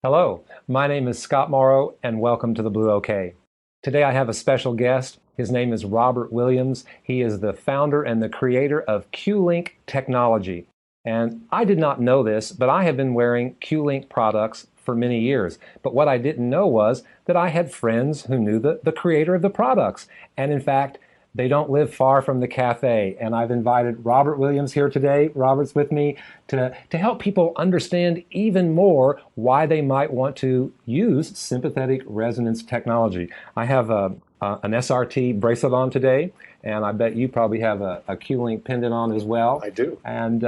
Hello, my name is Scott Morrow, and welcome to the Blue OK. Today I have a special guest. His name is Robert Williams. He is the founder and the creator of Q-Link technology. And I did not know this, but I have been wearing Q-Link products for many years. But what I didn't know was that I had friends who knew the creator of the products. And in fact, they don't live far from the cafe, and I've invited Robert Williams here today. Robert's with me to help people understand even more why they might want to use sympathetic resonance technology. I have an SRT bracelet on today, and I bet you probably have a Q-Link pendant on as well. I do. And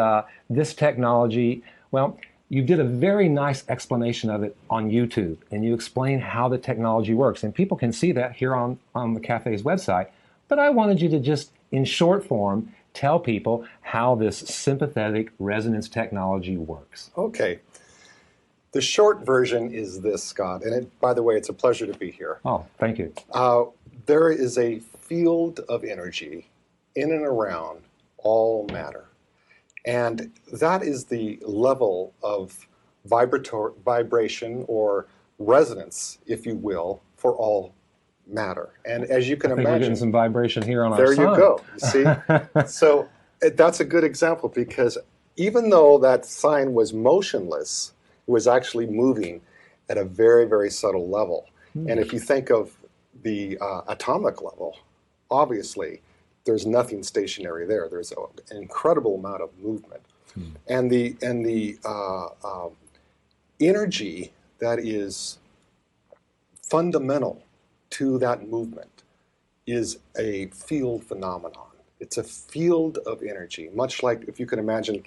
this technology, well, you did a very nice explanation of it on YouTube, and you explain how the technology works. And people can see that here on the cafe's website. But I wanted you to just, in short form, tell people how this sympathetic resonance technology works. Okay. The short version is this, Scott, and by the way, it's a pleasure to be here. Oh, thank you. There is a field of energy in and around all matter. And that is the level of vibration or resonance, if you will, for all matter. And as you can imagine, we're getting some vibration here on our there sun. You go. You see? So that's a good example, because even though that sign was motionless, it was actually moving at a very, very subtle level. And if you think of the atomic level, obviously there's nothing stationary there. There's an incredible amount of movement. And the energy that is fundamental to that movement is a field phenomenon. It's a field of energy, much like if you can imagine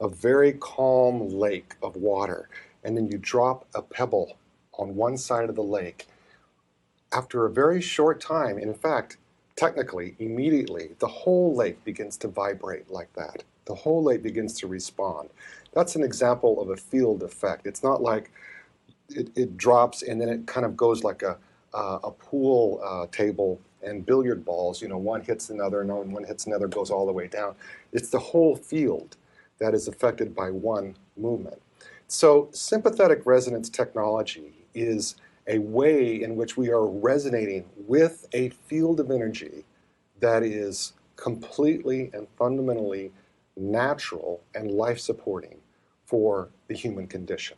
a very calm lake of water, and then you drop a pebble on one side of the lake. After a very short time, in fact, technically, immediately, the whole lake begins to vibrate like that. The whole lake begins to respond. That's an example of a field effect. It's not like it drops and then it kind of goes like a pool table and billiard balls, one hits another, and one hits another, goes all the way down. It's the whole field that is affected by one movement. So sympathetic resonance technology is a way in which we are resonating with a field of energy that is completely and fundamentally natural and life-supporting for the human condition.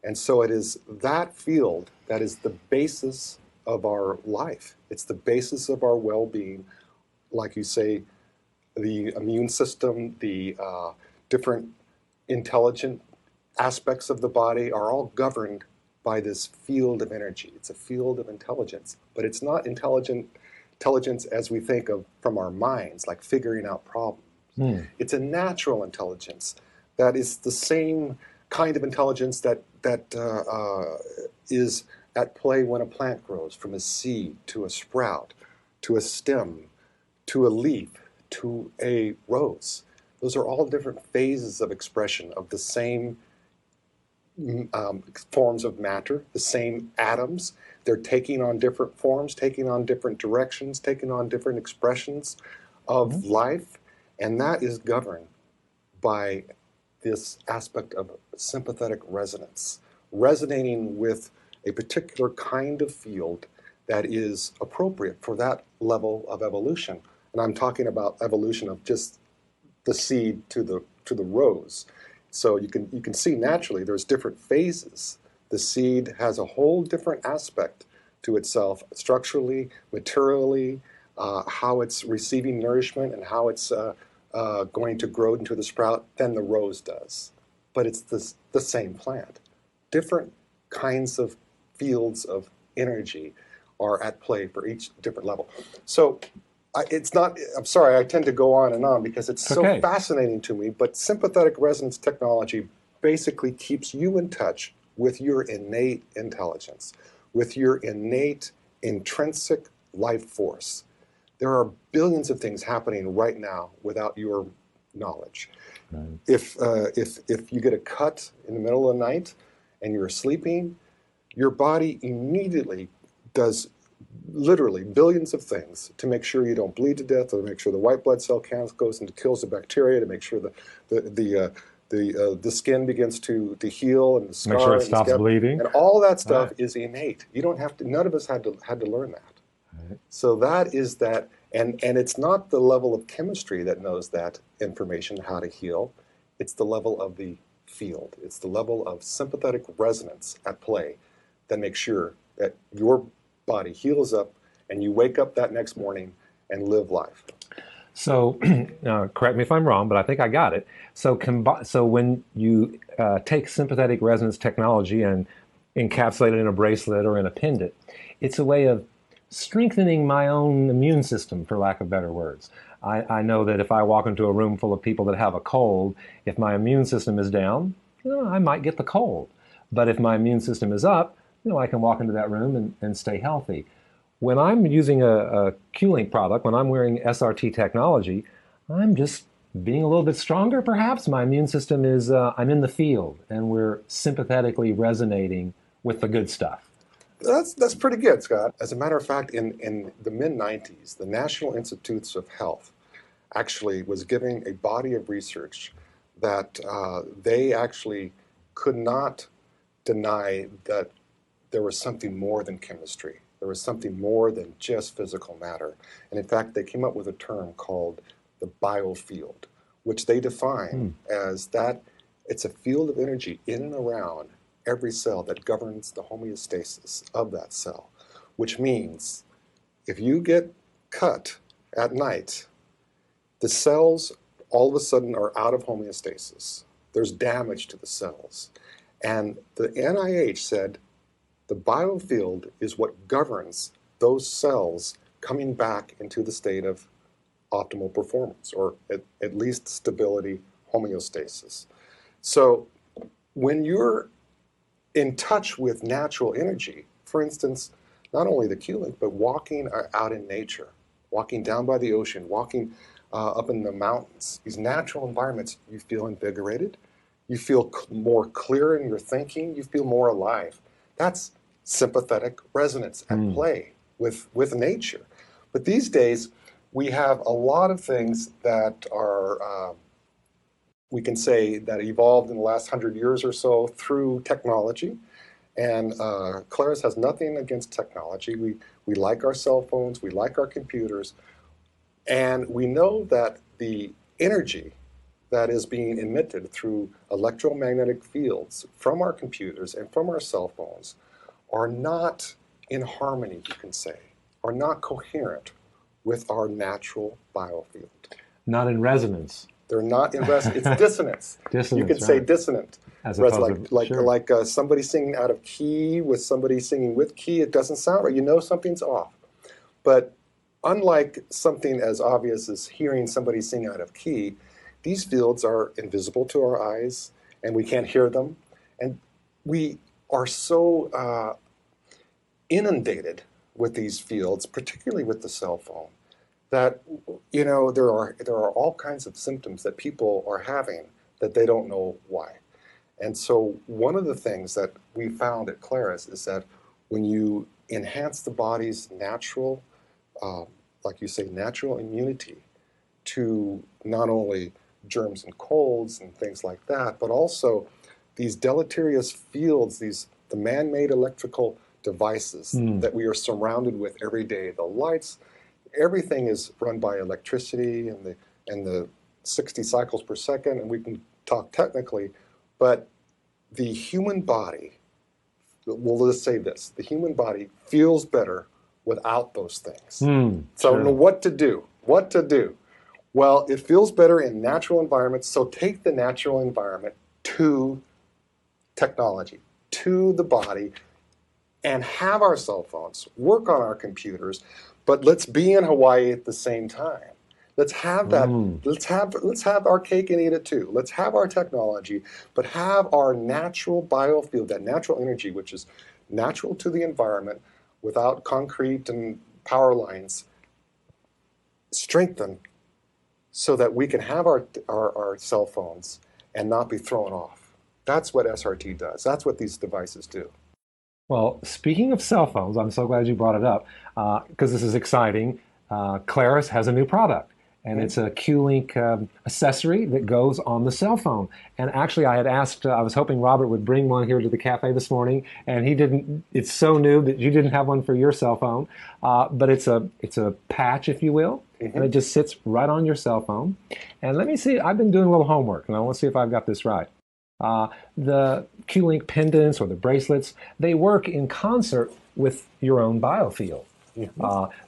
And so it is that field that is the basis of our life. It's the basis of our well-being. Like you say, the immune system, the different intelligent aspects of the body are all governed by this field of energy. It's a field of intelligence, but it's not intelligence as we think of from our minds, like figuring out problems. It's a natural intelligence that is the same kind of intelligence that is at play when a plant grows, from a seed to a sprout, to a stem, to a leaf, to a rose. Those are all different phases of expression of the same forms of matter, the same atoms. They're taking on different forms, taking on different directions, taking on different expressions of life, and that is governed by this aspect of sympathetic resonance, resonating with a particular kind of field that is appropriate for that level of evolution. And I'm talking about evolution of just the seed to the rose. So you can see naturally there's different phases. The seed has a whole different aspect to itself, structurally, materially, how it's receiving nourishment and how it's going to grow into the sprout than the rose does. But it's the same plant. Different kinds of fields of energy are at play for each different level. So I'm sorry, I tend to go on and on because it's so fascinating to me, but sympathetic resonance technology basically keeps you in touch with your innate intelligence, with your innate intrinsic life force. There are billions of things happening right now without your knowledge. Right. If you get a cut in the middle of the night and you're sleeping, your body immediately does literally billions of things to make sure you don't bleed to death, to make sure the white blood cell count goes and kills the bacteria, to make sure the The skin begins to heal and the scar. Make sure it stops bleeding. And all that stuff is innate. You don't have to. None of us had to learn that. Right. So that is that, and it's not the level of chemistry that knows that information, how to heal. It's the level of the field. It's the level of sympathetic resonance at play that makes sure that your body heals up and you wake up that next morning and live life. So, correct me if I'm wrong, but I think I got it. So, when you take sympathetic resonance technology and encapsulate it in a bracelet or in a pendant, it's a way of strengthening my own immune system, for lack of better words. I know that if I walk into a room full of people that have a cold, if my immune system is down, I might get the cold. But if my immune system is up, I can walk into that room and stay healthy. When I'm using a Q-link product, when I'm wearing SRT technology, I'm just being a little bit stronger, perhaps. My immune system is, I'm in the field, and we're sympathetically resonating with the good stuff. That's pretty good, Scott. As a matter of fact, in the mid-90s, the National Institutes of Health actually was giving a body of research that they actually could not deny that there was something more than chemistry. There was something more than just physical matter. And in fact, they came up with a term called the biofield, which they define as that it's a field of energy in and around every cell that governs the homeostasis of that cell, which means if you get cut at night, the cells all of a sudden are out of homeostasis. There's damage to the cells. And the NIH said the biofield is what governs those cells coming back into the state of optimal performance, or at least stability, homeostasis. So when you're in touch with natural energy, for instance, not only the Q-link, but walking out in nature, walking down by the ocean, walking up in the mountains, these natural environments, you feel invigorated, you feel more clear in your thinking, you feel more alive. That's sympathetic resonance at play with nature. But these days, we have a lot of things that are, we can say, that evolved in the last 100 years or so through technology. And Claris has nothing against technology. We like our cell phones, we like our computers, and we know that the energy that is being emitted through electromagnetic fields from our computers and from our cell phones are not in harmony, you can say, are not coherent with our natural biofield. Not in resonance. They're not in resonance. It's dissonance. Dissonance, you can say dissonant. As like somebody singing out of key with somebody singing with key, it doesn't sound right. You know something's off. But unlike something as obvious as hearing somebody sing out of key, these fields are invisible to our eyes, and we can't hear them. And we are so inundated with these fields, particularly with the cell phone, that there are all kinds of symptoms that people are having that they don't know why. And so one of the things that we found at Claris is that when you enhance the body's natural, like you say, natural immunity to not only germs and colds and things like that, but also these deleterious fields, the man-made electrical devices that we are surrounded with every day, the lights, everything is run by electricity and the 60 cycles per second, and we can talk technically, but the human body, well, let's say this, the human body feels better without those things. So what to do? What to do? Well, it feels better in natural environments, so take the natural environment to technology, to the body, and have our cell phones, work on our computers, but let's be in Hawaii at the same time. Let's have that. Let's have our cake and eat it too. Let's have our technology, but have our natural biofield, that natural energy, which is natural to the environment, without concrete and power lines, strengthen so that we can have our cell phones and not be thrown off. That's what SRT does. That's what these devices do. Well, speaking of cell phones, I'm so glad you brought it up because this is exciting. Claris has a new product. and it's a Q-link accessory that goes on the cell phone. And actually, I had asked, I was hoping Robert would bring one here to the cafe this morning, and he didn't. It's so new that you didn't have one for your cell phone, but it's a patch, if you will, and it just sits right on your cell phone. And let me see, I've been doing a little homework, and I want to see if I've got this right. The Q-link pendants or the bracelets, they work in concert with your own biofield.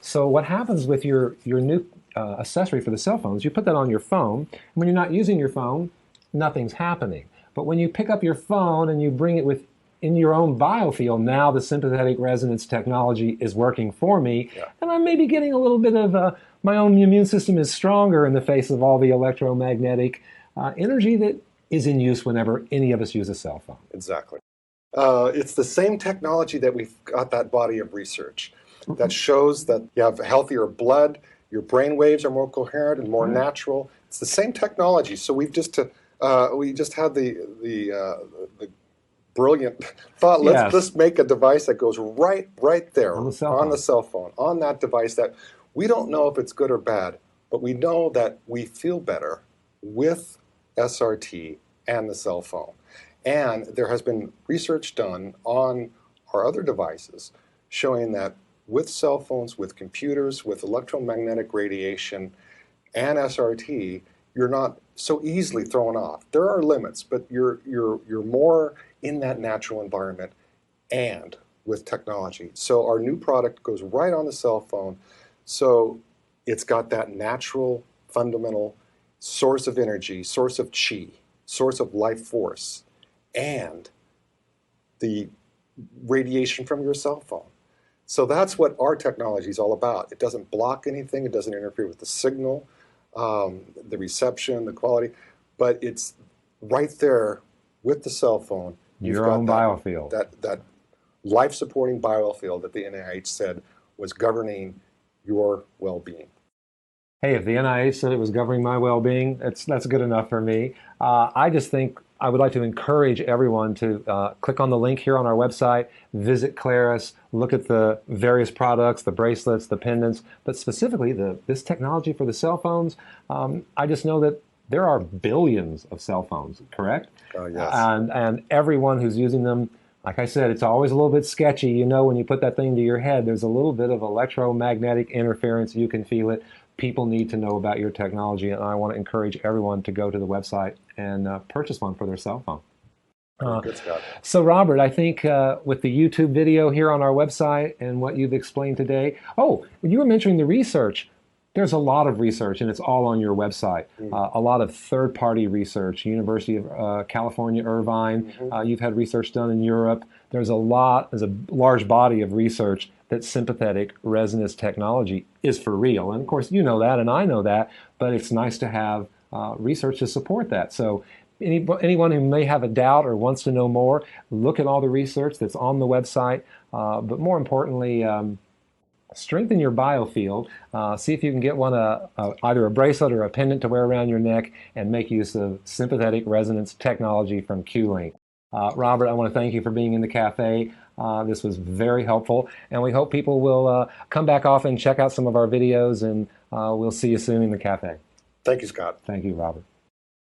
So what happens with your new accessory for the cell phone is you put that on your phone, and when you're not using your phone, nothing's happening. But when you pick up your phone and you bring it in your own biofield, now the sympathetic resonance technology is working for me, and I'm maybe getting a little bit of my own immune system is stronger in the face of all the electromagnetic energy that is in use whenever any of us use a cell phone. Exactly. It's the same technology that we've got that body of research that shows that you have healthier blood, your brain waves are more coherent and more natural. It's the same technology. So we just had the brilliant thought. Let's make a device that goes right there on the cell phone, on that device that we don't know if it's good or bad, but we know that we feel better with SRT and the cell phone. And there has been research done on our other devices showing that with cell phones, with computers, with electromagnetic radiation and SRT, you're not so easily thrown off. There are limits, but you're more in that natural environment and with technology. So our new product goes right on the cell phone. So it's got that natural, fundamental source of energy, source of chi, source of life force, and the radiation from your cell phone. So that's what our technology is all about. It doesn't block anything. It doesn't interfere with the signal, the reception, the quality, but it's right there with the cell phone. Your own biofield. That life-supporting biofield that the NIH said was governing your well-being. Hey, if the NIH said it was governing my well-being, that's good enough for me. I just think I would like to encourage everyone to click on the link here on our website, visit Claris, look at the various products, the bracelets, the pendants, but specifically this technology for the cell phones. I just know that there are billions of cell phones, correct? Yes. And everyone who's using them, like I said, it's always a little bit sketchy. You know, when you put that thing to your head, there's a little bit of electromagnetic interference. You can feel it. People need to know about your technology, and I want to encourage everyone to go to the website and purchase one for their cell phone. Good, Scott. So, Robert, I think with the YouTube video here on our website and what you've explained today, you were mentioning the research. There's a lot of research, and it's all on your website. A lot of third-party research, University of California, Irvine. You've had research done in Europe. There's a large body of research that sympathetic resonance technology is for real. And of course, you know that, and I know that, but it's nice to have research to support that. So anyone who may have a doubt or wants to know more, look at all the research that's on the website. But more importantly, strengthen your biofield. See if you can get one, either a bracelet or a pendant to wear around your neck, and make use of sympathetic resonance technology from Q-link. Robert, I want to thank you for being in the cafe. This was very helpful, and we hope people will come back often, check out some of our videos, and we'll see you soon in the cafe. Thank you, Scott. Thank you, Robert.